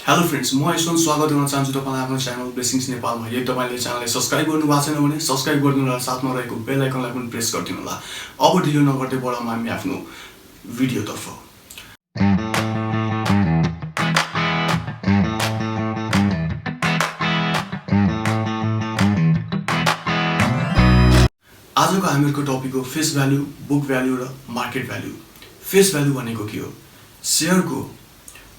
Hello friends, म आइश्वन्त स्वागत गर्न चाहन्छु तपाईलाई आफ्नो च्यानल ब्लेसिङ्स नेपालमा। यदि तपाईले च्यानललाई सब्स्क्राइब गर्नु भएको छैन भने सब्स्क्राइब गरिदिनु होला, साथमा रहेको बेल आइकनलाई पनि प्रेस गरिदिनु होला। अब ढिलो नगर्दै बढौँ हामी आफ्नो भिडियोतर्फ। आजको हामीहरूको टपिक हो फेस भ्यालु, बुक भ्यालु र मार्केट भ्यालु। फेस भ्यालु भनेको के हो? शेयरको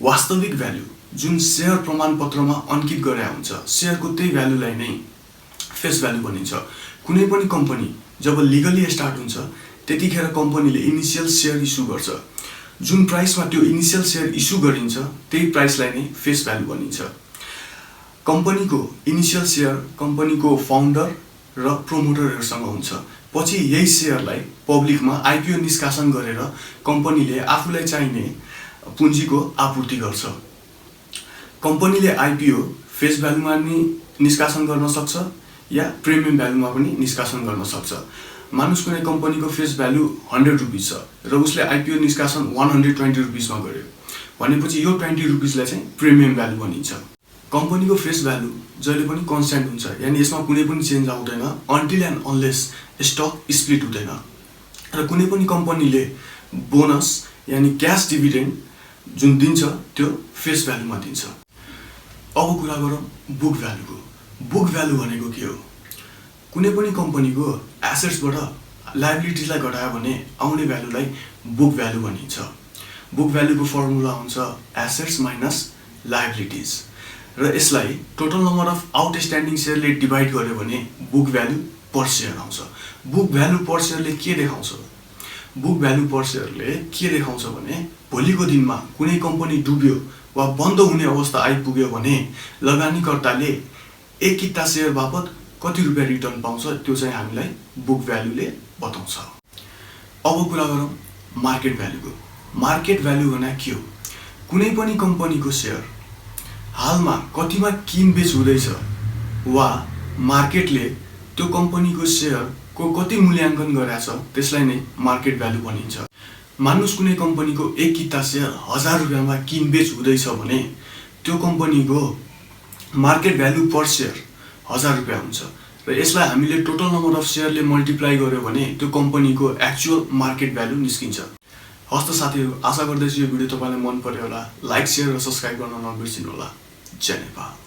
वास्तविक भ्यालु जुन शेयर प्रमाणपत्रमा अंकित गरेको हुन्छ, शेयरको त्यही भ्यालुलाई नै फेस भ्यालु भनिन्छ। कुनै पनि कम्पनी जब लिगली स्टार्ट हुन्छ त्यतिखेर कम्पनीले इनिशियल शेयर इस्यु गर्छ। जुन प्राइसमा त्यो इनिशियल शेयर इस्यु गरिन्छ त्यही प्राइसलाई नै फेस भ्यालु भनिन्छ। कम्पनीको इनिशियल शेयर कम्पनीको फाउन्डर र प्रोमोटरहरुसँग हुन्छ। पछि यही शेयरलाई पब्लिकमा आईपीओ निष्कासन गरेर कम्पनीले आफूलाई चाहिने पुँजीको आपूर्ति गर्छ। कम्पनीले आईपीओ फेस भ्यालुमा पनि निष्कासन गर्न सक्छ या प्रिमियम भ्यालुमा पनि निष्कासन गर्न सक्छ। मानुस कुनै कम्पनीको फेस भ्यालु 100 रुपैयाँ छ र उसले आईपीओ निष्कासन 120 रुपैयाँमा गर्यो भनेपछि यो 20 रुपैयाँलाई चाहिँ प्रिमियम भ्यालु भनिन्छ। कम्पनीको फेस भ्यालु जहिले पनि कन्स्ट्यान्ट हुन्छ, यानी यसमा कुनै पनि चेन्ज आउँदैन until and unless stuck split हुँदैन। र कुनै पनि कम्पनीले बोनस यानी क्याश डिभिडेन्ड जुन दिन्छ त्यो फेस भ्यालुमा दिन्छ। अब कुरा गरौँ बुक भ्यालुको। बुक भ्यालु भनेको के हो? कुनै पनि कम्पनीको एसेट्सबाट लायबिलिटिजलाई घटायो भने आउने भ्यालुलाई बुक भ्यालु भनिन्छ। बुक भ्यालुको फर्मुला हुन्छ एसेट्स माइनस लायबिलिटिज र यसलाई टोटल नम्बर अफ आउटस्ट्यान्डिङ शेयरले डिभाइड गर्यो भने बुक भ्यालु पर शेयर आउँछ। बुक भ्यालु पर शेयरले के देखाउँछ? बुक भ्यालु पर शेयरले के देखाउँछ भने भोलिको दिनमा कुनै कम्पनी डुब्यो वा बन्द हुने अवस्था आइपुग्यो भने लगानीकर्ताले एक किता शेयर बापत कति रुपैयाँ रिटर्न पाउँछ त्यो चाहिँ हामीलाई बुक भ्यालुले बताउँछ। अब कुरा गरौँ मार्केट भ्यालुको। मार्केट भ्यालु भने के हो? कुनै पनि कम्पनीको शेयर हालमा कतिमा किनबेच हुँदैछ वा मार्केटले त्यो कम्पनीको शेयरको कति मूल्याङ्कन गरेको छ त्यसलाई नै मार्केट भ्यालु भनिन्छ। मानुस कुनै कम्पनीको एक किता शेयर 1000 रुपैयाँमा किनबेच हुँदैछ भने त्यो कम्पनीको मार्केट भ्यालु पर शेयर 1000 रुपैयाँ हुन्छ र यसलाई हामीले टोटल नम्बर अफ शेयरले मल्टिप्लाई गर्यो भने त्यो कम्पनीको एक्चुअल मार्केट भ्यालु निस्किन्छ। हस्त साथीहरु, आशा गर्दैछु यो भिडियो तपाईलाई मन पर्यो होला। लाइक, शेयर र सब्स्क्राइब गर्न नबिर्सिनु होला। जय नेपाल।